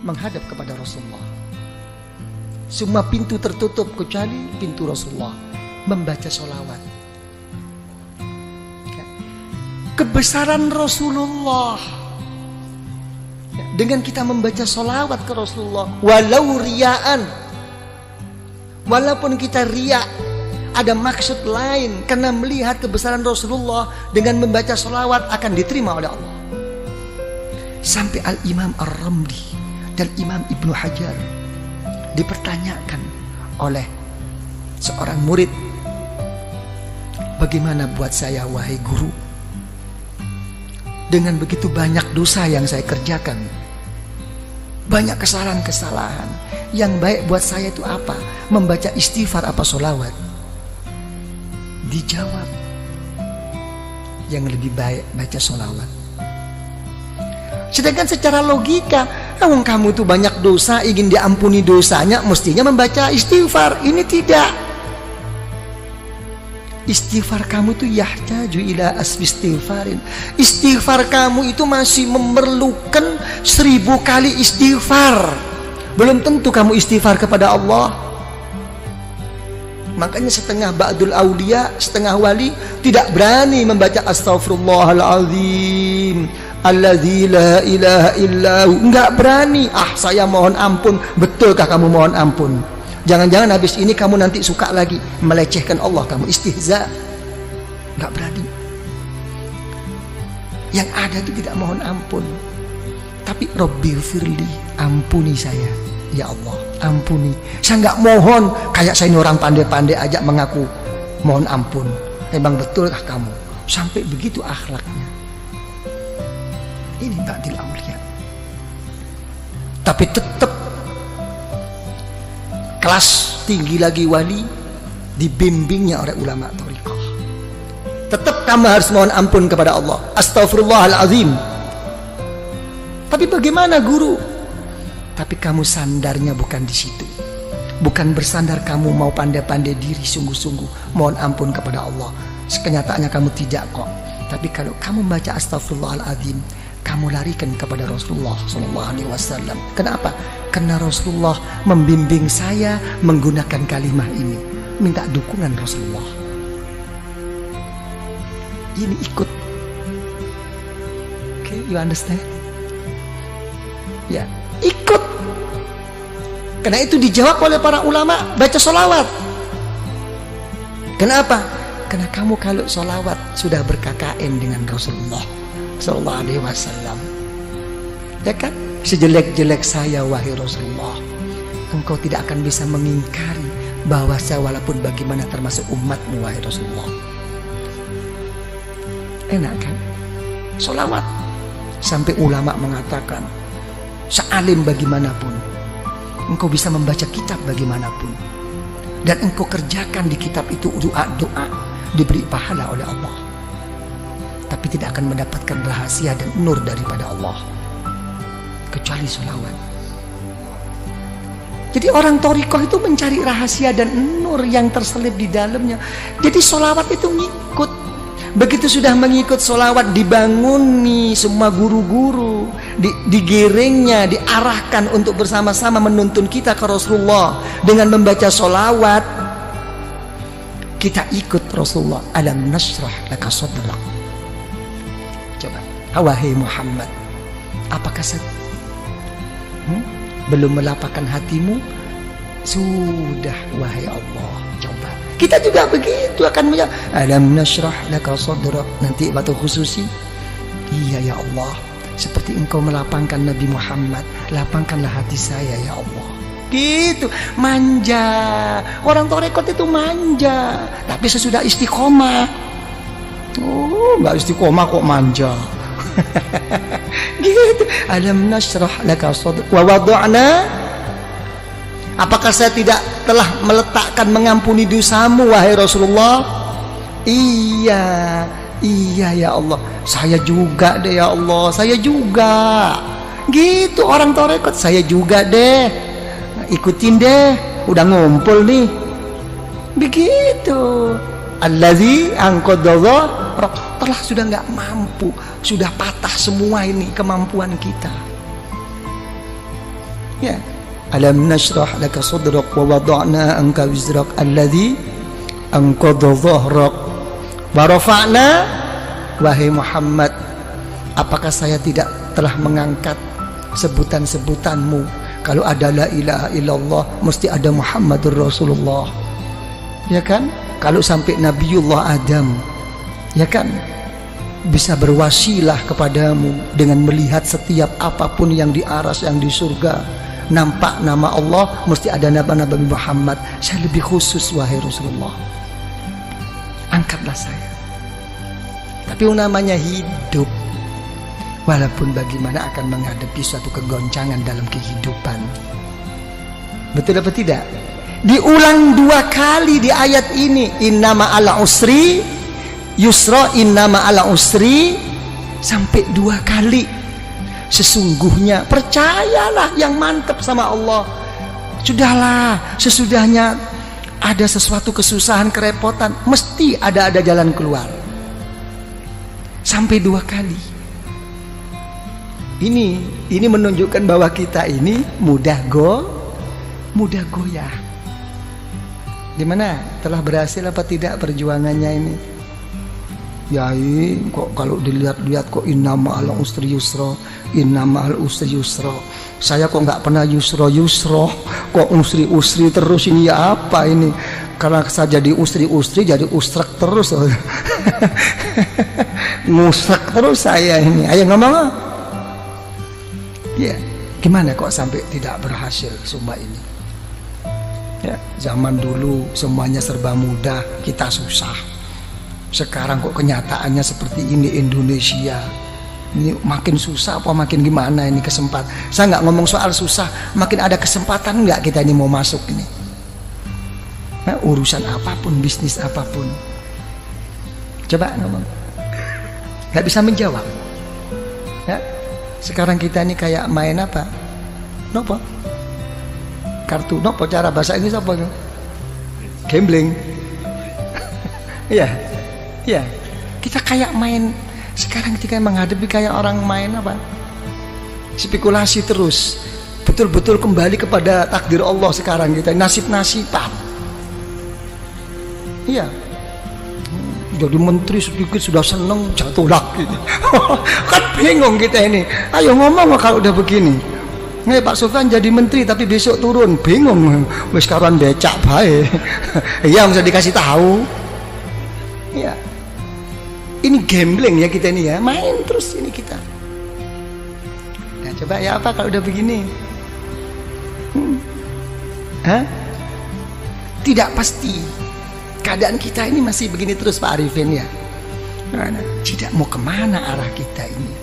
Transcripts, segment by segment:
menghadap kepada Rasulullah. Semua pintu tertutup kecuali pintu Rasulullah, membaca sholawat. Kebesaran Rasulullah dengan kita membaca sholawat ke Rasulullah, walau riaan, walaupun kita riak, ada maksud lain karena melihat kebesaran Rasulullah, dengan membaca sholawat akan diterima oleh Allah. Sampai Al-Imam Ar-Ramli dan Imam Ibnu Hajar dipertanyakan oleh seorang murid, bagaimana buat saya wahai guru, dengan begitu banyak dosa yang saya kerjakan, banyak kesalahan-kesalahan, yang baik buat saya itu apa? Membaca istighfar apa sholawat? Dijawab, yang lebih baik baca sholawat. Sedangkan secara logika, kamu tuh banyak dosa, ingin diampuni dosanya, mestinya membaca istighfar. Ini tidak. Istighfar kamu tuh yahtaju ila asfi istighfarin. Istighfar kamu itu masih memerlukan 1000 kali istighfar. Belum tentu kamu istighfar kepada Allah. Makanya setengah ba'dul aulia, setengah wali tidak berani membaca astaghfirullahaladzim alladzi la ilaha illahu. Enggak berani. Saya mohon ampun. Betulkah kamu mohon ampun? Jangan-jangan habis ini kamu nanti suka lagi melecehkan Allah, kamu istihza. Enggak berani. Yang ada itu tidak mohon ampun, tapi Rabbighfirli, ampuni saya ya Allah, ampuni. Saya enggak mohon kayak saya ini orang pandai-pandai aja mengaku mohon ampun. Memang betulkah kamu? Sampai begitu akhlaknya. Ini ba'dil aulia. Tapi tetap kelas tinggi lagi wali, dibimbingnya oleh ulama thariqah. Tetap kamu harus mohon ampun kepada Allah, astaghfirullahalazim. Tapi bagaimana guru? Tapi kamu sandarnya bukan di situ. Bukan bersandar kamu mau pandai-pandai diri sungguh-sungguh mohon ampun kepada Allah. Kenyataannya kamu tidak kok. Tapi kalau kamu baca astaghfirullahalazim, kamu larikan kepada Rasulullah SAW. Kenapa? Karena Rasulullah membimbing saya menggunakan kalimah ini. Minta dukungan Rasulullah. Ini ikut. Okay, you understand? Ya, ikut. Karena itu dijawab oleh para ulama, baca sholawat. Kenapa? Karena kamu kalau sholawat sudah berKKN dengan Rasulullah Sallallahu Alaihi Wasallam, ya kan? Sejelek-jelek saya wahai Rasulullah, engkau tidak akan bisa mengingkari bahwa saya walaupun bagaimana termasuk umatmu wahai Rasulullah. Enak kan? Sholawat. Sampai ulama mengatakan, sealim bagaimanapun, engkau bisa membaca kitab bagaimanapun, dan engkau kerjakan di kitab itu doa-doa, diberi pahala oleh Allah, tapi tidak akan mendapatkan rahasia dan nur daripada Allah kecuali sholawat. Jadi orang thariqah itu mencari rahasia dan nur yang terselip di dalamnya. Jadi sholawat itu ngikut. Begitu sudah mengikut sholawat, dibanguni semua guru-guru, digiringnya, diarahkan untuk bersama-sama menuntun kita ke Rasulullah dengan membaca sholawat. Kita ikut Rasulullah. Alam nashrah laka sadrak. Coba, wahai Muhammad, apakah belum melapangkan hatimu? Sudah wahai Allah. Coba, kita juga begitu akan menjawab, alam nashrah laka sadrak. Nanti waktu khususi, iya ya Allah, seperti engkau melapangkan Nabi Muhammad, lapangkanlah hati saya ya Allah. Gitu, manja. Orang thariqat itu manja, tapi sesudah istiqomah, nggak istiqomah kok manja. Gitu. Alam nashrah laka sadrak wa wada'na. Apakah saya tidak telah meletakkan mengampuni dosamu wahai Rasulullah? Iya ya Allah. Saya juga deh ya Allah. Saya juga. Gitu orang thariqat. Saya juga deh. Ikutin deh. Udah ngumpul nih. Begitu. Allazi anqadha telah sudah nggak mampu, sudah patah semua ini kemampuan kita. Ya, alam nashrah laka sadrak wa wada'na anka wizrak alladhi anqadha dhahrak wa rafa'na. Wahai Muhammad, apakah saya tidak telah mengangkat sebutan-sebutanmu? Kalau ada la ilaha illallah mesti ada Muhammadur Rasulullah, ya kan? Kalau sampai Nabiullah Adam, ya kan, bisa berwasilah kepadamu dengan melihat setiap apapun yang di aras, yang di surga, nampak nama Allah, mesti ada Nabi Muhammad. Saya lebih khusus, wahai Rasulullah, angkatlah saya. Tapi namanya hidup, walaupun bagaimana akan menghadapi suatu kegoncangan dalam kehidupan. Betul apa tidak? Diulang 2 kali di ayat ini, innama ala usri yusra, innama ala usri, sampai 2 kali. Sesungguhnya, percayalah yang mantap sama Allah. Sudahlah, sesudahnya ada sesuatu kesusahan, kerepotan, mesti ada jalan keluar. Sampai 2 kali. Ini menunjukkan bahwa kita ini mudah goyah. Gimana? Telah berhasil apa tidak perjuangannya ini? Ya, kok kalau dilihat-lihat kok innama al usri yusra, innama al usri yusra. Saya kok nggak pernah yusra, kok usri terus ini, ya apa ini? Karena saya jadi usri jadi usrak terus. Ngusrak terus saya ini. Ayo ngomong. Ya, gimana kok sampai tidak berhasil semua ini? Ya, zaman dulu semuanya serba mudah, kita susah. Sekarang kok kenyataannya seperti ini Indonesia. Ini makin susah apa makin gimana ini kesempatan? Saya nggak ngomong soal susah, makin ada kesempatan nggak kita ini mau masuk ini? Nah, urusan apapun, bisnis apapun. Coba ngomong. Nggak bisa menjawab. Ya, sekarang kita ini kayak main apa? Nopo? Kartu, nopo cara bahasa Inggris apa? Gambling. Iya. Ya, kita kayak main sekarang, kita menghadapi kayak orang main apa? Spekulasi terus. Betul-betul kembali kepada takdir Allah sekarang kita, nasib-nasiban. Iya. Jadi menteri sedikit sudah seneng, jatuh lagi. Kan bingung kita ini. Ayo ngomong kalau udah begini. Nih Pak Sofyan jadi menteri tapi besok turun, bingung. Wis karuan becak bae. Iya, mesti dikasih tahu. Iya. Ini gambling ya kita ini ya, main terus ini kita. Nah, coba ya apa kalau udah begini? Tidak pasti. Keadaan kita ini masih begini terus Pak Arifin ya. Nah, tidak mau kemana arah kita ini?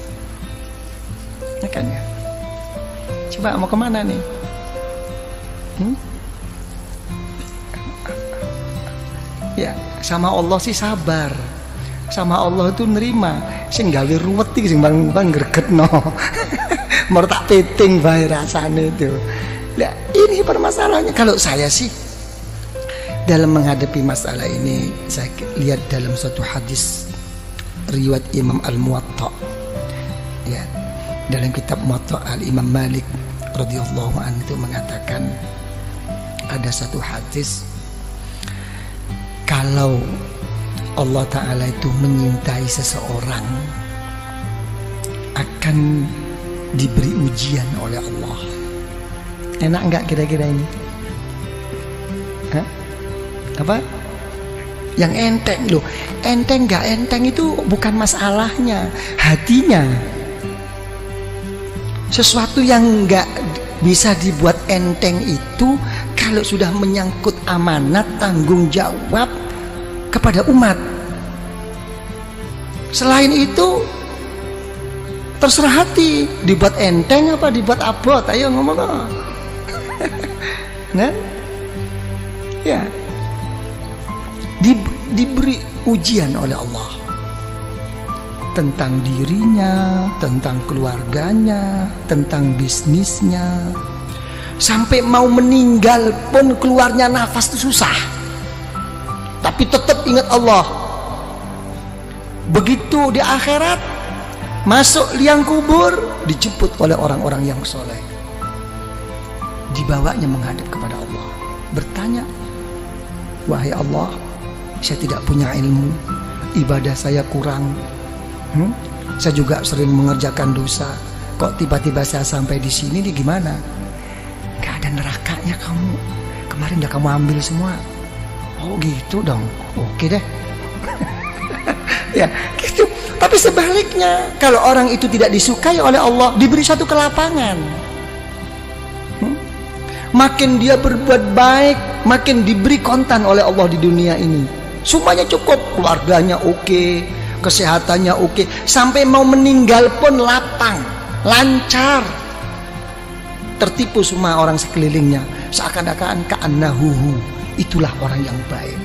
Ya kan ya? Coba mau kemana nih? Ya, sama Allah sih sabar. Sama Allah itu nerima, sing gawe ruwet iki sing bang gregetno. Mau tak peting bae rasane itu. Nah, ini permasalahannya. Kalau saya sih dalam menghadapi masalah ini, saya lihat dalam suatu hadis riwayat Imam Al-Muwatta. Ya, dalam kitab Muwatta Al-Imam Malik radhiyallahu anhu itu mengatakan ada satu hadis, kalau Allah Ta'ala itu menyintai seseorang akan diberi ujian oleh Allah. Enak enggak kira-kira ini? Hah? Apa? Yang enteng loh. Enteng enggak enteng itu bukan masalahnya, hatinya. Sesuatu yang enggak bisa dibuat enteng itu kalau sudah menyangkut amanat, tanggung jawab kepada umat. Selain itu terserah hati, dibuat enteng apa dibuat abot, ayo ngomong. Nah, ya, diberi ujian oleh Allah tentang dirinya, tentang keluarganya, tentang bisnisnya, sampai mau meninggal pun keluarnya nafas itu susah. Tapi tetap ingat Allah. Begitu di akhirat, masuk liang kubur, dijemput oleh orang-orang yang soleh. dibawanya menghadap kepada Allah, bertanya, wahai Allah, saya tidak punya ilmu, ibadah saya kurang, saya juga sering mengerjakan dosa, kok tiba-tiba saya sampai di sini nih, gimana? Gak ada nerakanya kamu, kemarin udah kamu ambil semua. Oh gitu dong, oke deh. Ya gitu. Tapi sebaliknya, kalau orang itu tidak disukai oleh Allah, diberi satu kelapangan, makin dia berbuat baik, makin diberi kontan oleh Allah di dunia ini. Semuanya cukup, keluarganya oke, kesehatannya oke, sampai mau meninggal pun lapang, lancar. Tertipu semua orang sekelilingnya, seakan-akan ka'annahu, itulah orang yang baik.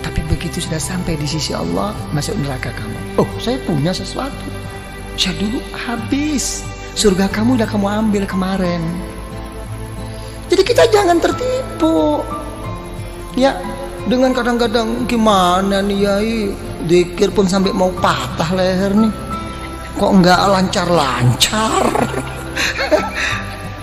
Tapi begitu sudah sampai di sisi Allah, masuk neraka kamu. Oh, saya punya sesuatu, saya dulu habis, surga kamu udah kamu ambil kemarin. Jadi kita jangan tertipu, ya, dengan kadang-kadang gimana nih Yai, zikir pun sampai mau patah leher nih, kok enggak lancar-lancar.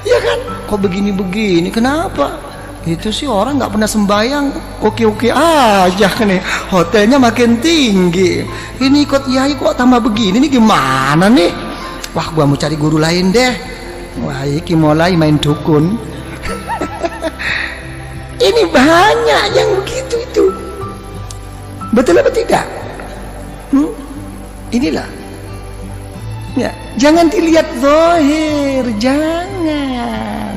Ya kan, kok begini-begini, kenapa? Itu sih orang nggak pernah sembahyang, oke-oke aja nih, hotelnya makin tinggi, ini ikut Yai kok tambah begini nih, gimana nih? Wah, gua mau cari guru lain deh. Wah, iki mulai main dukun. Ini banyak yang begitu itu. Betul apa tidak? Inilah. Ya, jangan dilihat zahir, jangan.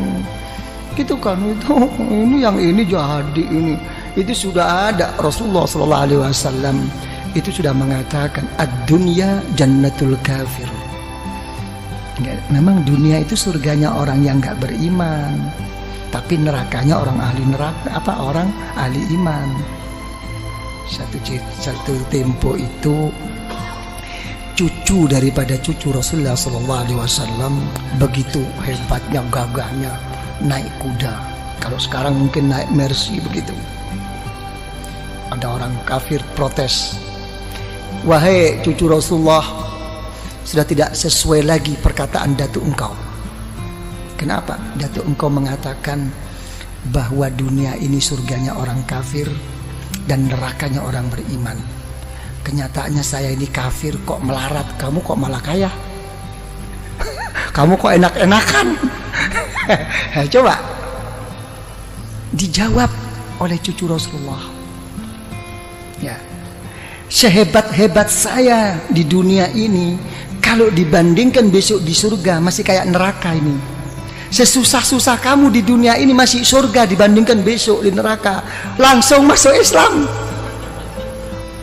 Gitu kan, itu ini yang ini jadi ini. Itu sudah ada, Rasulullah sallallahu alaihi wasallam itu sudah mengatakan ad-dunya jannatul kafir. Memang dunia itu surganya orang yang nggak beriman, tapi nerakanya orang ahli neraka, orang ahli iman. Satu tempo itu cucu daripada cucu Rasulullah SAW begitu hebatnya, gagahnya, naik kuda. Kalau sekarang mungkin naik Mercy begitu. Ada orang kafir protes, wahai cucu Rasulullah, sudah tidak sesuai lagi perkataan datuk engkau. Kenapa? Datuk engkau mengatakan bahwa dunia ini surganya orang kafir dan nerakanya orang beriman. Kenyataannya saya ini kafir kok melarat, kamu kok malah kaya. Kamu kok enak-enakan. Coba dijawab oleh cucu Rasulullah. Ya, sehebat-hebat saya di dunia ini, kalau dibandingkan besok di surga masih kayak neraka ini. Sesusah-susah kamu di dunia ini masih surga dibandingkan besok di neraka. Langsung masuk Islam.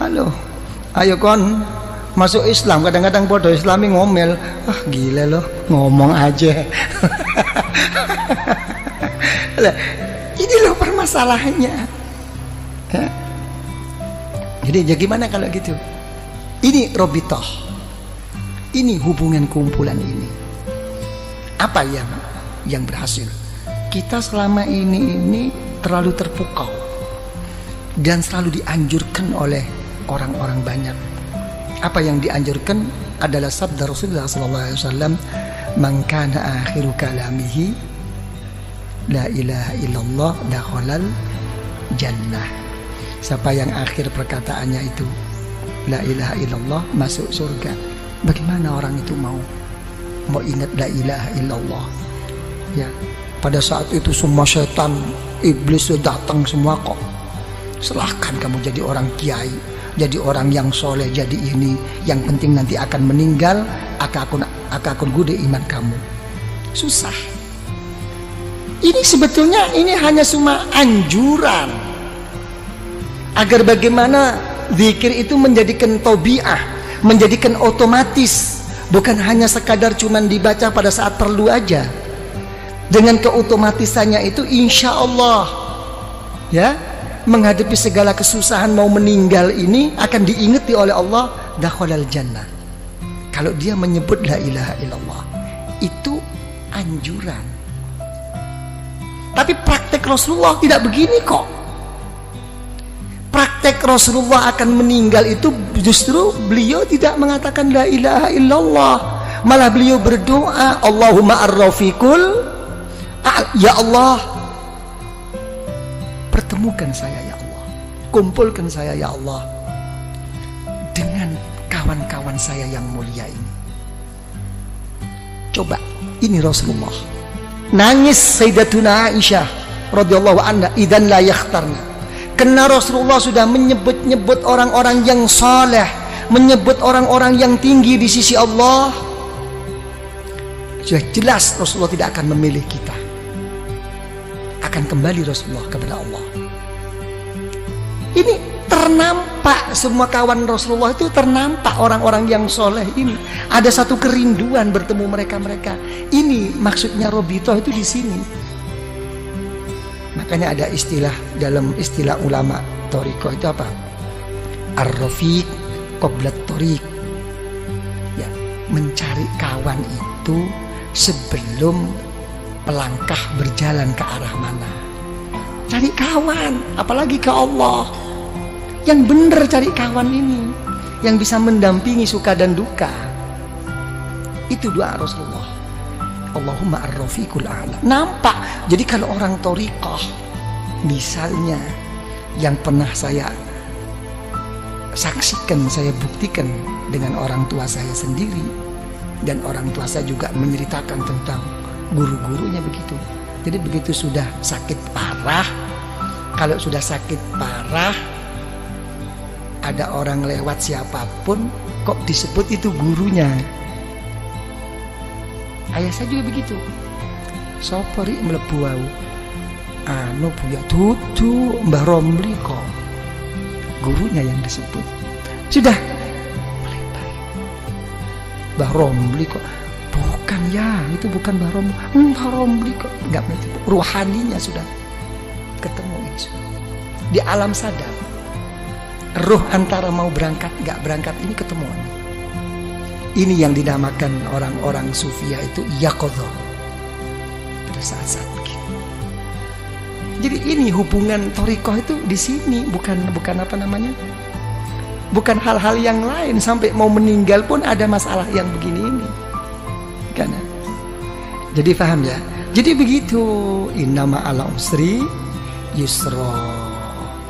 Halo, ayo kon masuk Islam. Kadang-kadang bodoh Islami ngomel, ah gila loh, ngomong aja. Ini loh permasalahannya. Ya. Jadi ya gimana kalau gitu? Ini robitoh, ini hubungan kumpulan ini. Apa yang berhasil? Kita selama ini terlalu terpukau dan selalu dianjurkan oleh orang-orang banyak. Apa yang dianjurkan adalah sabda Rasulullah SAW, man kana akhiru kalamihi la ilaha illallah dakhalal jannah. Siapa yang akhir perkataannya itu la ilaha illallah, masuk surga. Bagaimana orang itu mau ingat la ilaha illallah? Ya, pada saat itu semua setan, iblis sudah datang semua kok. Silahkan kamu jadi orang kiai, jadi orang yang soleh, jadi ini. Yang penting nanti akan meninggal, akan gude iman kamu. Susah. Ini sebetulnya ini hanya cuma anjuran agar bagaimana zikir itu menjadikan tabiah, menjadikan otomatis, bukan hanya sekadar cuman dibaca pada saat perlu aja. Dengan keotomatisannya itu insya Allah, ya, menghadapi segala kesusahan mau meninggal ini akan diingati oleh Allah, dakhalal jannah. Kalau dia menyebut la ilaha illallah, itu anjuran. Tapi praktek Rasulullah tidak begini kok. Praktek Rasulullah akan meninggal itu justru beliau tidak mengatakan la ilaha illallah, malah beliau berdoa, Allahumma ar-rafiqul, ya Allah, pertemukan saya ya Allah, kumpulkan saya ya Allah dengan kawan-kawan saya yang mulia ini. Coba, ini Rasulullah nangis. Sayyidatuna Aisyah radhiyallahu anha, idzan la yakhtarna, karena Rasulullah sudah menyebut-nyebut orang-orang yang saleh, menyebut orang-orang yang tinggi di sisi Allah. Sudah jelas Rasulullah tidak akan memilih kita, akan kembali Rasulullah kepada Allah. Ini ternampak, semua kawan Rasulullah itu ternampak orang-orang yang soleh ini. Ada satu kerinduan bertemu mereka-mereka. Ini maksudnya Robitoh itu di sini. Makanya ada istilah, dalam istilah ulama Thariqah itu apa? Ar-rafiq qabla thariq. Ya, mencari kawan itu sebelum melangkah berjalan ke arah mana. Cari kawan, apalagi ke Allah. Yang benar cari kawan ini, yang bisa mendampingi suka dan duka. Itu doa Rasulullah. Allahumma ar-rafiqul a'la. Nampak. Jadi kalau orang thariqah, misalnya yang pernah saya saksikan, saya buktikan dengan orang tua saya sendiri, dan orang tua saya juga menceritakan tentang guru-gurunya begitu. Jadi begitu sudah sakit parah, kalau sudah sakit parah, ada orang lewat siapapun kok disebut itu gurunya. Ayah saya juga begitu. Sopori mlebu wau, anu punya tutu Mbah Romli kok, gurunya yang disebut. Sudah melebar. Mbah Romli kok, bukan ya, itu bukan Mbah Romli. Mbah Romli kok, enggak begitu. Ruhaninya sudah ketemu itu. Di alam sadar, ruh antara mau berangkat enggak berangkat ini ketemuan. Ini yang dinamakan orang-orang sufia itu yaqadha, pada saat-saat begini. Jadi ini hubungan thariqah itu di sini, bukan apa namanya, bukan hal-hal yang lain. Sampai mau meninggal pun ada masalah yang begini ini, kan? Jadi paham ya? Jadi begitu, innama ala usri yusra.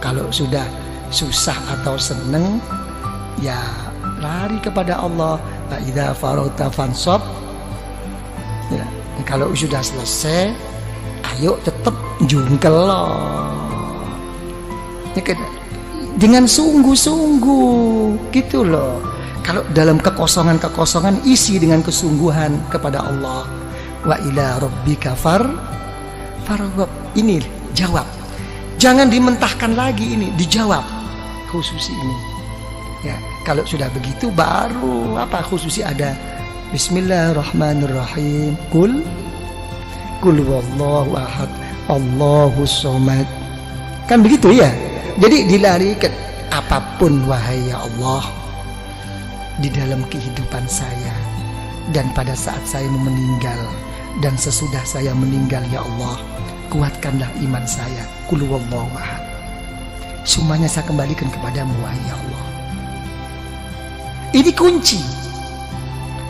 Kalau sudah susah atau seneng, ya lari kepada Allah. Fa idza faragta fansab. Ya, kalau sudah selesai, ayo tetap jungkel loh. Ya, dengan sungguh-sungguh gitu loh. Kalau dalam kekosongan isi dengan kesungguhan kepada Allah. Wa ila rabbika farghab. Ini jawab. Jangan dimentahkan lagi, ini dijawab khususi ini. Ya, kalau sudah begitu baru apa khususi ada Bismillahirrahmanirrahim. Kul wallahu ahad, Allahus somad. Kan begitu ya. Jadi dilarikan apapun wahai ya Allah di dalam kehidupan saya dan pada saat saya meninggal dan sesudah saya meninggal ya Allah, kuatkanlah iman saya. Kul wallahu ahad. Semuanya saya kembalikan kepadamu wahai ya Allah. Ini kunci.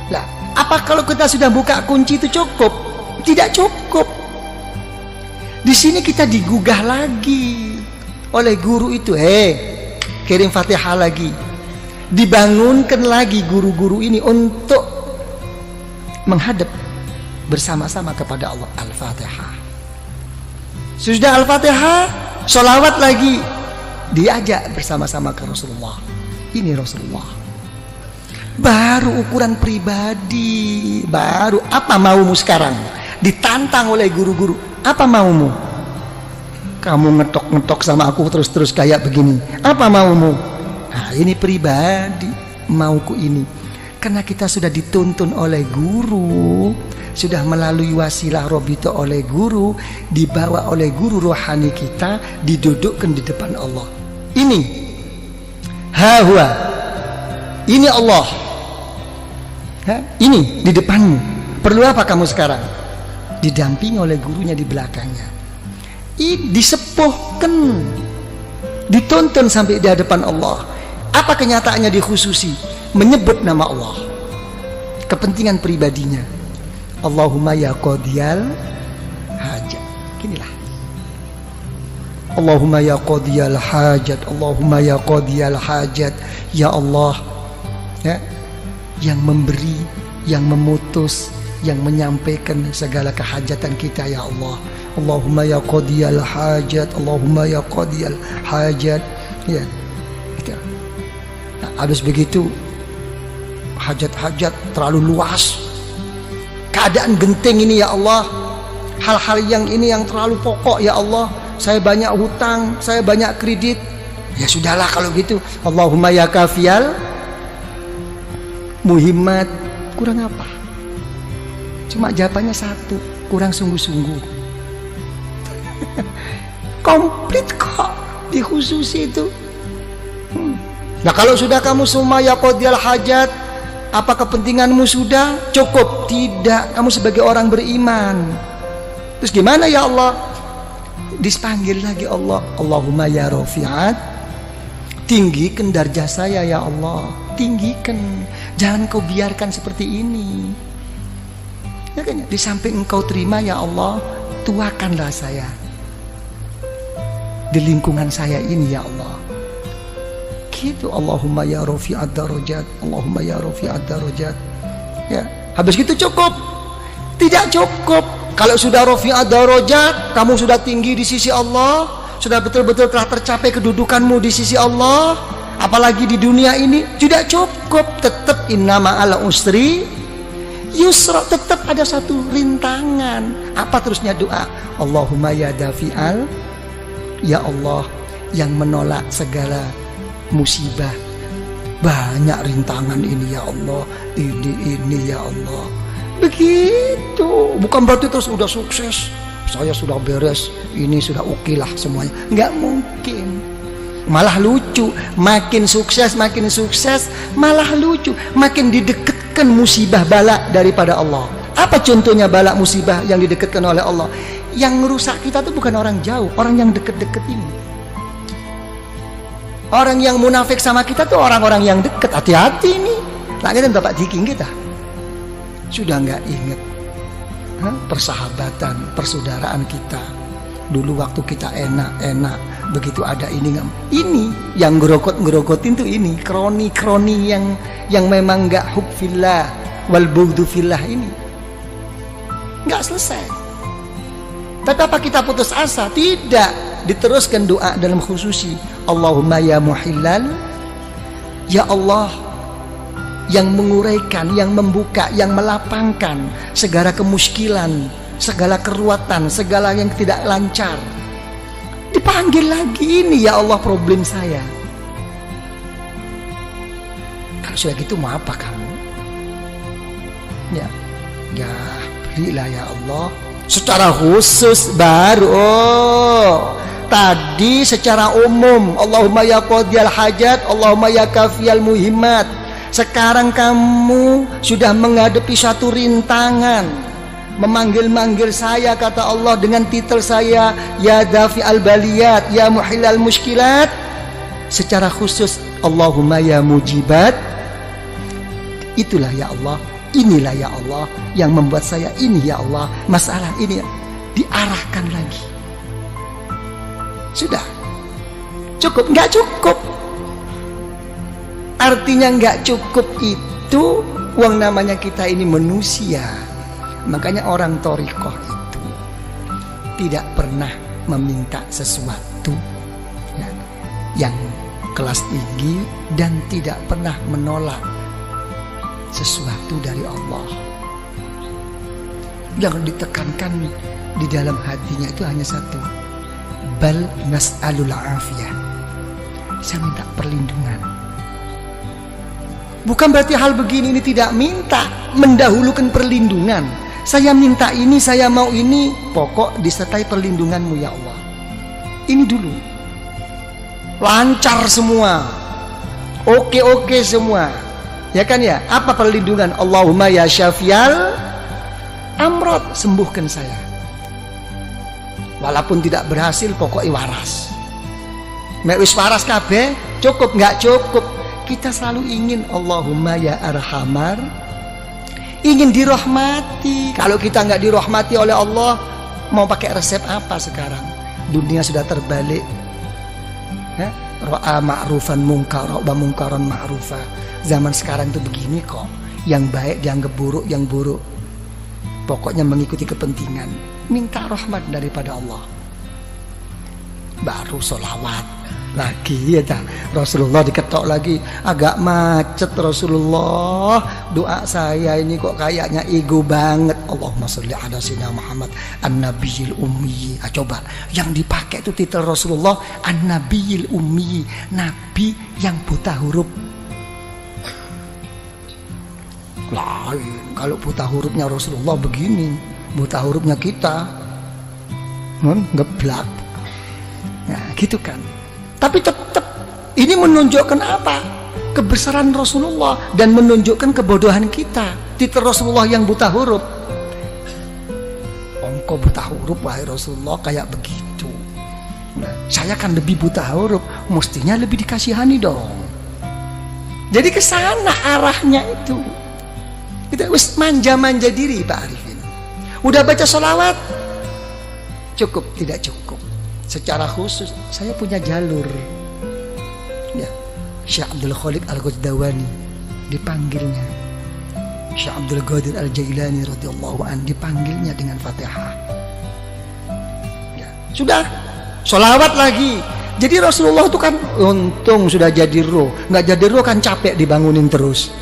Lah, apa kalau kita sudah buka kunci itu cukup? Tidak cukup. Di sini kita digugah lagi oleh guru itu. Kirim Fatihah lagi. Dibangunkan lagi guru-guru ini untuk menghadap bersama-sama kepada Allah. Al-Fatihah. Sudah Al-Fatihah, sholawat lagi. Diajak bersama-sama ke Rasulullah. Ini Rasulullah. Baru ukuran pribadi. Baru apa maumu sekarang? Ditantang oleh guru-guru. Apa maumu? Kamu ngetok-ngetok sama aku terus-terus kayak begini. Apa maumu? Nah, ini pribadi. Mauku ini. Karena kita sudah dituntun oleh guru, sudah melalui wasilah Robito oleh guru, dibawa oleh guru rohani kita, didudukkan di depan Allah. Ini hawa. Ini Allah. Ini di depanmu. Perlu apa kamu sekarang? Didampingi oleh gurunya di belakangnya. Disepuhkan, dituntun sampai di hadapan Allah. Apa kenyataannya dikhususi? Menyebut nama Allah. kepentingan pribadinya. Allahumma ya qadiyal hajat. Ginilah. Allahumma ya qadiyal hajat, Allahumma ya qadiyal hajat. Ya Allah, ya, yang memberi, yang memutus, yang menyampaikan segala kehajatan kita, ya Allah. Allahumma ya qadiyal hajat, Allahumma ya qadiyal hajat. Ya, gitu. Nah, habis begitu hajat-hajat terlalu luas, keadaan genting ini, ya Allah, hal-hal yang ini yang terlalu pokok, ya Allah. Saya banyak hutang, saya banyak kredit. Ya sudahlah kalau gitu. Allahumma ya kafiyal muhimmat. Kurang apa? Cuma jawabannya satu, kurang sungguh-sungguh. Komplit kok di khusus itu. Nah kalau sudah kamu semua ya qadiyal hajat, apa kepentinganmu sudah cukup? Tidak, kamu sebagai orang beriman. Terus gimana ya Allah? Dipanggil lagi Allah. Allahumma ya rafi'at, tinggikan darjah saya ya Allah, tinggikan, jangan kau biarkan seperti ini, ya kan? Di samping engkau terima ya Allah, tuakanlah saya di lingkungan saya ini ya Allah. Gitu. Allahumma ya rafi'at darajat, Allahumma ya rafi'at darajat. Ya, habis gitu cukup? Tidak cukup. Kalau sudah rafi'at darajat, kamu sudah tinggi di sisi Allah, sudah betul-betul telah tercapai kedudukanmu di sisi Allah, apalagi di dunia ini, tidak cukup. Tetap inna ma'al usri yusra, tetap ada satu rintangan. Apa terusnya doa? Allahumma ya dafi'al, ya Allah yang menolak segala musibah. Banyak rintangan ini ya Allah, ini ya Allah. Begitu. Bukan berarti terus udah sukses, saya sudah beres, ini sudah oke lah semuanya. Nggak mungkin. Malah lucu, makin sukses malah lucu, makin didekatkan musibah bala daripada Allah. Apa contohnya bala musibah yang didekatkan oleh Allah? Yang merusak kita tuh bukan orang jauh, orang yang deket-deket ini. Orang yang munafik sama kita tuh orang-orang yang dekat. Hati-hati nih. Nah kita dapat diking kita sudah nggak ingat persahabatan, persaudaraan kita dulu waktu kita enak-enak. Begitu ada ini yang ngerogotin tuh ini kroni yang memang nggak hub fillah wal bughdu fillah, ini nggak selesai. Tapi apa kita putus asa? Tidak, diteruskan doa dalam khususi. Allahumma ya muhillal, ya Allah yang menguraikan, yang membuka, yang melapangkan segala kemuskilan, segala keruatan, segala yang tidak lancar. Dipanggil lagi ini, ya Allah problem saya. Kalau sudah gitu mau apa kamu? Ya berilah ya Allah. Secara khusus baru. Tadi secara umum, Allahumma ya qadiyal hajat, Allahumma ya kafiyal muhimmat. Sekarang kamu sudah menghadapi satu rintangan, memanggil-manggil saya, kata Allah, dengan titel saya ya dafi al-baliyat, ya muhilal muskilat. Secara khusus Allahumma ya mujibat. Itulah ya Allah, inilah ya Allah yang membuat saya ini ya Allah, masalah ini diarahkan lagi. Sudah cukup? Nggak cukup. Artinya nggak cukup itu uang, namanya kita ini manusia. Makanya orang thariqah itu tidak pernah meminta sesuatu yang kelas tinggi dan tidak pernah menolak sesuatu dari Allah. Yang ditekankan di dalam hatinya itu hanya satu, bal nas'alul afiyah, saya minta perlindungan. Bukan berarti hal begini ini tidak minta, mendahulukan perlindungan. Saya minta ini, saya mau ini, pokok disertai perlindunganmu ya Allah. Ini dulu. Lancar semua, oke semua, ya kan ya? Apa perlindungan? Allahumma ya syafial amrod, sembuhkan saya. Walaupun tidak berhasil, pokoknya waras. Mek wis waras kabeh, cukup nggak cukup? Kita selalu ingin Allahumma ya arhamar ingin dirahmati. Kalau kita nggak dirahmati oleh Allah, mau pakai resep apa sekarang? Dunia sudah terbalik. Ra'a ma'rufan munkara wa munkaran ma'rufa. Zaman sekarang itu begini kok. Yang baik dianggap buruk, yang buruk pokoknya mengikuti kepentingan. Minta rahmat daripada Allah, baru sholawat lagi ya tak? Rasulullah diketok lagi, agak macet Rasulullah, doa saya ini kok kayaknya ego banget. Allahumma sholli ala sayyidina Muhammad an-nabiyil ummi. Coba yang dipakai itu titel Rasulullah an-nabiyil ummi, nabi yang buta huruf. Lain kalau buta hurufnya Rasulullah begini, buta hurufnya kita ngeblak. Nah gitu kan. Tapi tetap ini menunjukkan apa? Kebesaran Rasulullah dan menunjukkan kebodohan kita. Titel Rasulullah yang buta huruf. Engkau buta huruf wahai Rasulullah kayak begitu. Nah, saya kan lebih buta huruf, mestinya lebih dikasihani dong. Jadi ke sana arahnya itu. Kita wis manja-manja diri Pak Arifin. Udah baca sholawat? Cukup, tidak cukup. Secara khusus saya punya jalur ya, Syekh Abdul Khaliq Al-Ghazdawani dipanggilnya, Syekh Abdul Qadir Al-Jailani radhiyallahu an dipanggilnya dengan Fatihah ya. Sudah sholawat lagi. Jadi Rasulullah itu kan untung sudah jadi roh. Nggak jadi roh kan capek dibangunin terus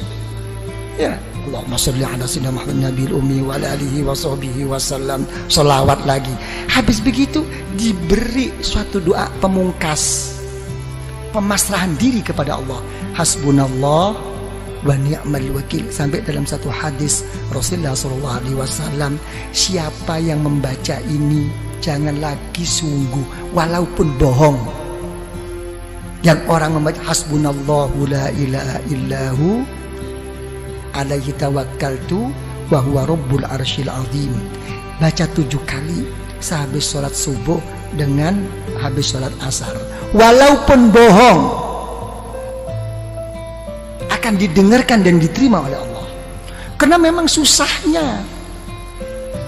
ya. Allahumma sholli ala sayyidina Muhammad nabiyil ummi wa ala alihi wa sahbihi wasallam. Sholawat lagi. Habis begitu diberi suatu doa pemungkas, pemasrahan diri kepada Allah. Hasbunallah wa ni'mal wakil. Sampai dalam satu hadis Rasulullah SAW, siapa yang membaca ini jangan lagi sungguh walaupun bohong. Yang orang membaca hasbunallahu la ilaha illahu alaihi tawakkaltu wa huwa rabbul arsyil azim, baca 7 kali sehabis sholat subuh dengan habis sholat asar, walaupun bohong akan didengarkan dan diterima oleh Allah. Karena memang susahnya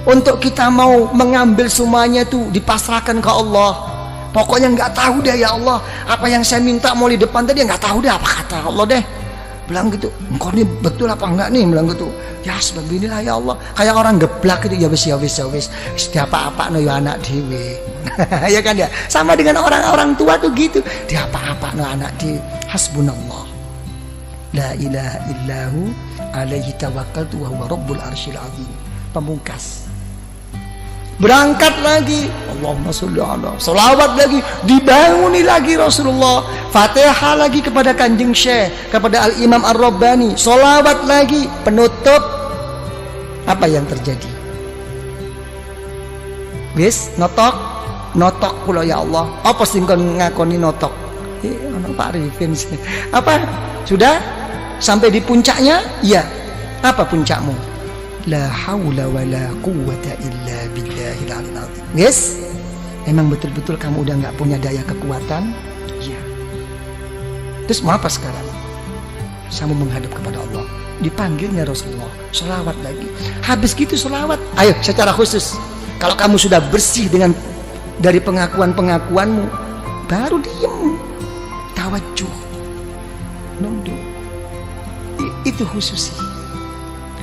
untuk kita mau mengambil semuanya itu dipasrahkan ke Allah. Pokoknya nggak tahu deh ya Allah, apa yang saya minta mau di depan tadi nggak tahu deh apa kata Allah deh. Bilang gitu, engkau ini betul apa enggak nih? Bilang gitu, ya sebab inilah ya Allah. Kayak orang geblak gitu, ya wis setiap apa no ya anak dewe. Ya kan ya, sama dengan orang-orang tua tuh gitu, dia apa no anak dewe. Hasbunallah la ilaha illahu alaihi tawakkaltu wa huwa rabbul arsyil azim. Pemungkas berangkat lagi, Allahumma sholli ala, sholawat lagi, dibanguni lagi Rasulullah, Fatihah lagi kepada Kanjeng Syekh, kepada Al-Imam Ar-Rabbani, sholawat lagi, penutup. Apa yang terjadi? Wis notok kula ya Allah. Apa sing kon ngakoni notok? Ana Pak Arifin. Apa? Sudah sampai di puncaknya? Iya. Apa puncakmu? La haula wa la quwwata illa billahil aliyil azim. Yes? Emang betul-betul kamu udah nggak punya daya kekuatan? Iya. Terus mau apa sekarang? Sama menghadap kepada Allah. Dipanggilnya Rasulullah, sholawat lagi. Habis gitu sholawat, ayo secara khusus. Kalau kamu sudah bersih dengan dari pengakuan-pengakuanmu, baru diem, tawajuh, nunduk. Itu khusus.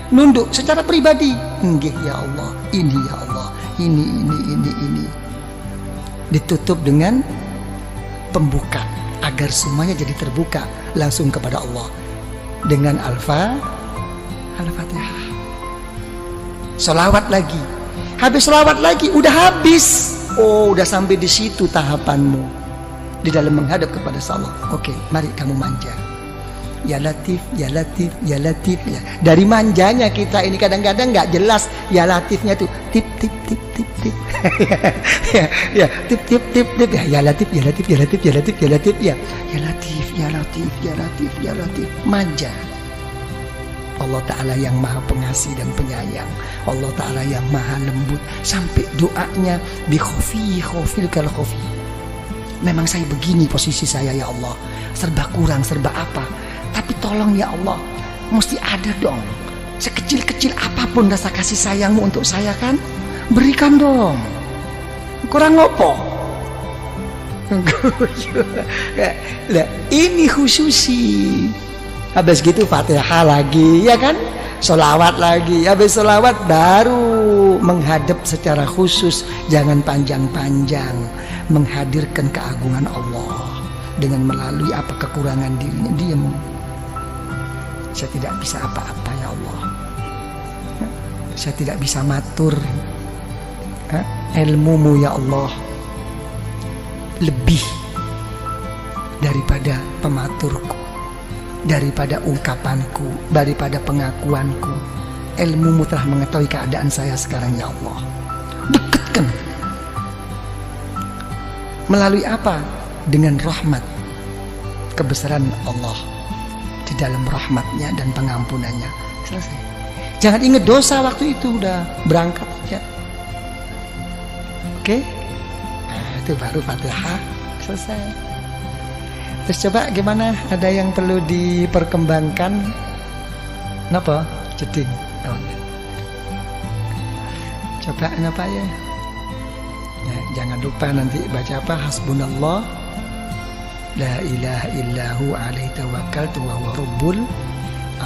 Nunduk secara pribadi. Nggih ya Allah, ini ya Allah, ini. Ditutup dengan pembuka agar semuanya jadi terbuka langsung kepada Allah dengan Al-Fatihah. Sholawat lagi. Habis sholawat lagi, udah habis. Oh, udah sampai di situ tahapanmu di dalam menghadap kepada Allah. Oke, mari kamu manja. Ya Latif, ya Latif, ya Latif ya. Dari manjanya kita ini kadang-kadang nggak jelas ya Latifnya tuh tip tip tip tip tip. ya tip tip tip tip ya Latif, ya Latif, ya Latif, ya Latif, ya Latif ya. Ya Latif, ya Latif, ya Latif, ya Latif. Manja. Allah Ta'ala yang maha pengasih dan penyayang, Allah Ta'ala yang maha lembut. Sampai doanya bi khofil kal khofi. Memang saya begini posisi saya ya Allah, serba kurang, serba apa, tapi tolong ya Allah, mesti ada dong sekecil Sekecil-kecil apapun rasa kasih sayangmu untuk saya kan, berikan dong. Kurang ngopo? Lah, ini khususi. Habis gitu Fatihah lagi, ya kan? Sholawat lagi. Habis sholawat baru menghadap secara khusus, jangan panjang-panjang, menghadirkan keagungan Allah dengan melalui apa kekurangan dirinya. Diam. Saya tidak bisa apa-apa ya Allah. Saya tidak bisa matur. Ilmumu ya Allah lebih daripada pematurku, daripada ungkapanku, daripada pengakuanku. Ilmumu telah mengetahui keadaan saya sekarang ya Allah. Dekatkan. Melalui apa? Dengan rahmat, kebesaran Allah di dalam rahmatnya dan pengampunannya. Selesai. Jangan ingat dosa waktu itu, udah berangkat aja. Oke? Nah, itu baru Fatihah selesai. Terus coba gimana? Ada yang perlu diperkembangkan? Kenapa? Jeding. Oh. Coba apa ya? Ya, jangan lupa nanti baca apa? Hasbunallah la ilaha illahu alaihi tawakkaltu wa huwa rabbul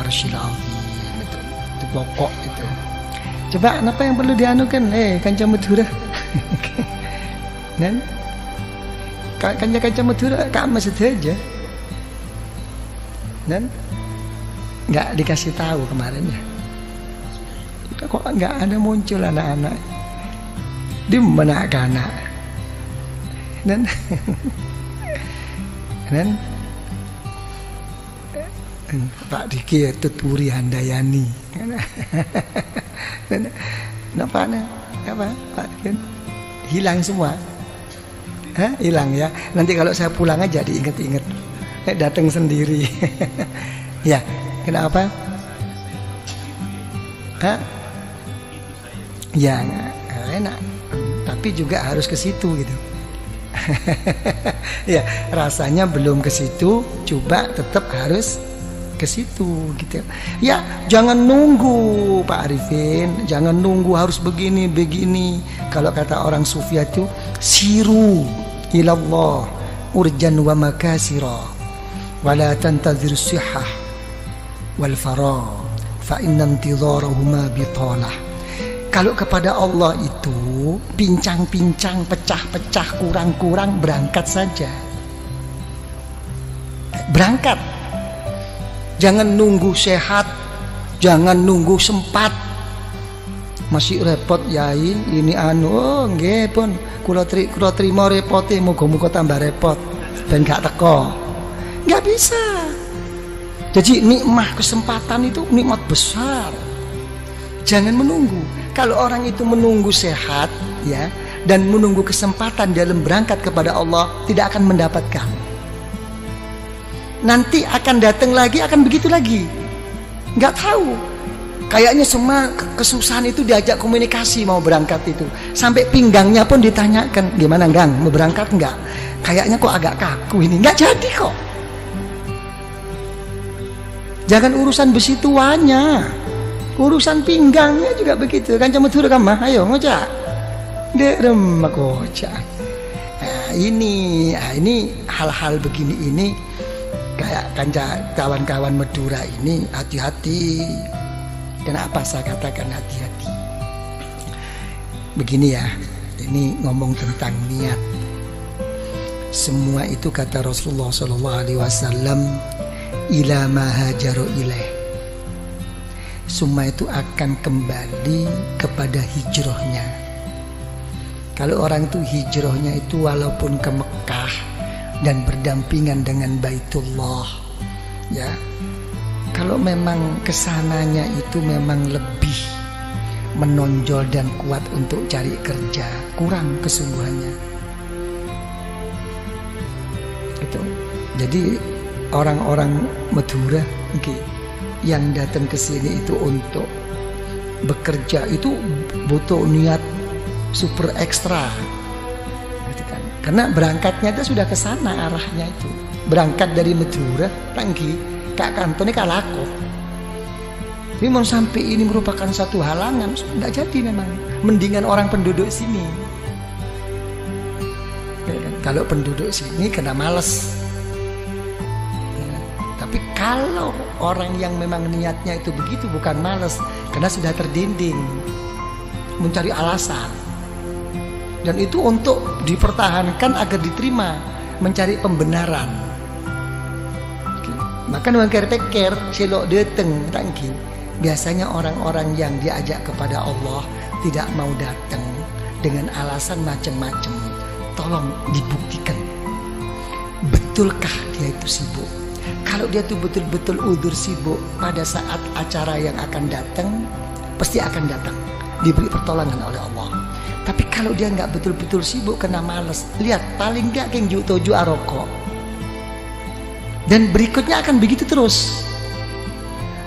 arsyil azim. Itu pokok itu. Coba apa yang perlu dianukan? Kanca Madura. Dan kanca Madura kamu saja. Dan nggak dikasih tahu kemarin ya. Kok nggak ada muncul anak-anak di mana anak. Dan Pak Diki tuturi Handayani. Kenapa Pak Diki? Hilang semua. Hilang ya. Nanti kalau saya pulang aja diinget-inget. Datang sendiri. Ya, kenapa? Ya enak. Tapi juga harus ke situ gitu. Ya, rasanya belum ke situ, coba tetap harus ke situ gitu. Ya, jangan nunggu Pak Arifin, jangan nunggu harus begini. Kalau kata orang sufi itu siru ilallah urjan wa makasira wala tantazir sihah wal farah fa inna intidharahuma bitalah. Kalau kepada Allah itu pincang-pincang, pecah-pecah, kurang-kurang, berangkat saja. Berangkat. Jangan nunggu sehat, jangan nunggu sempat. Masih repot yai, ini nggih pun kula trimo repote, muga-muga tambah repot ben gak teko. Enggak bisa. Jadi nikmat kesempatan itu nikmat besar. Jangan menunggu. Kalau orang itu menunggu sehat ya dan menunggu kesempatan dalam berangkat kepada Allah, tidak akan mendapatkan. Nanti akan datang lagi, akan begitu lagi. Nggak tahu. Kayaknya semua kesusahan itu diajak komunikasi mau berangkat itu. Sampai pinggangnya pun ditanyakan, gimana Gang, mau berangkat nggak? Kayaknya kok agak kaku ini. Nggak jadi kok. Jangan urusan besi tuanya. Urusan pinggangnya juga begitu. Kan cuma turun kamah, ayo ngocak. Derem ngocak. Nah, ini hal-hal begini ini kayak kawan-kawan Madura ini hati-hati. Kenapa saya katakan hati-hati? Begini ya, ini ngomong tentang niat. Semua itu kata Rasulullah SAW, ila ma hajaru ilaih. Semua itu akan kembali kepada hijrahnya. Kalau orang itu hijrahnya itu walaupun ke Mekah dan berdampingan dengan Baitullah, ya. Kalau memang kesananya itu memang lebih menonjol dan kuat untuk cari kerja, kurang kesungguhannya. Itu. Jadi orang-orang Madura, yang datang ke sini itu untuk bekerja itu butuh niat super ekstra, gitu kan? Karena berangkatnya itu sudah ke sana arahnya itu. Berangkat dari Madura, tangki kak kantone kalako. Ini mau sampai ini merupakan satu halangan, tidak jadi memang. Mendingan orang penduduk sini. Ya kan? Kalau penduduk sini kena males. Ya. Tapi kalau orang yang memang niatnya itu begitu, bukan males, karena sudah terdinding, mencari alasan. Dan itu untuk dipertahankan agar diterima, mencari pembenaran. Maka orang pikir selok datang tangki. Biasanya orang-orang yang diajak kepada Allah tidak mau datang dengan alasan macam-macam. Tolong dibuktikan, betulkah dia itu sibuk? Kalau dia itu betul-betul udzur sibuk, pada saat acara yang akan datang, pasti akan datang, diberi pertolongan oleh Allah. Tapi kalau dia nggak betul-betul sibuk, kena males, lihat paling nggak keng toju aroko. Dan berikutnya akan begitu terus.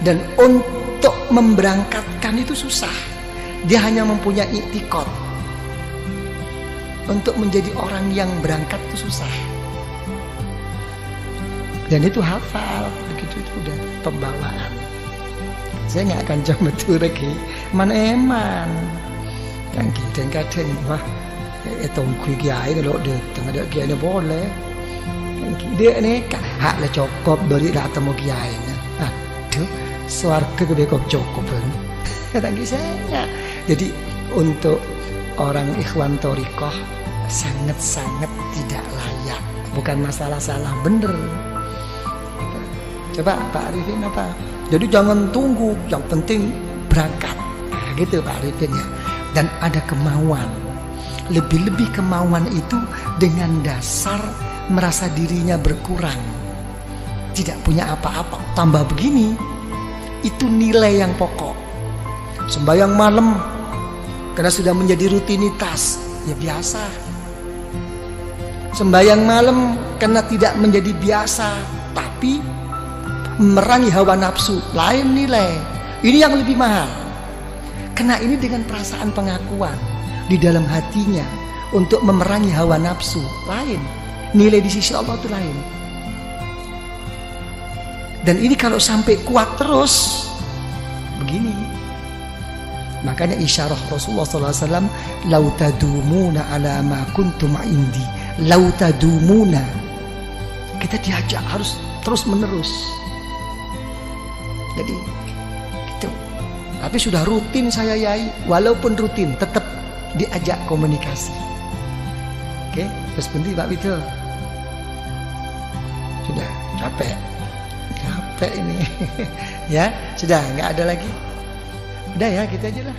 Dan untuk memberangkatkan itu susah. Dia hanya mempunyai i'tiqad. Untuk menjadi orang yang berangkat itu susah. Dan itu hafal, begitu itu udah pembawaan. Saya nggak akan coba betul lagi. Man eman. Kan kita kadang wah, tongkui kiai kalau datang ada kiai ni boleh. Dia ni hak lah cukup dari datang mau kiai. Aduh, swarga gede kok cukup kan. Tanggi saya. Jadi untuk orang ikhwan thariqah sangat-sangat tidak layak. Bukan masalah salah bener. Coba Pak Arifin apa? Jadi jangan tunggu, yang penting berangkat. Nah, gitu Pak Arifin ya. Dan ada kemauan. Lebih-lebih kemauan itu dengan dasar merasa dirinya berkurang, tidak punya apa-apa, tambah begini. Itu nilai yang pokok. Sembahyang malam karena sudah menjadi rutinitas, ya biasa. Sembahyang malam karena tidak menjadi biasa, tapi merangi hawa nafsu, lain nilai. Ini yang lebih mahal. Karena ini dengan perasaan pengakuan di dalam hatinya untuk memerangi hawa nafsu, lain. Nilai di sisi Allah itu lain. Dan ini kalau sampai kuat terus begini. Makanya isyarah Rasulullah SAW, lau tadumuna ala ma kuntum indi, lau tadumuna. Kita diajak harus terus menerus. Jadi gitu. Tapi sudah rutin saya yai, walaupun rutin tetap diajak komunikasi. Oke, terus berhenti Pak Bito. Sudah capek ini. Ya sudah nggak ada lagi. Udah ya gitu aja lah.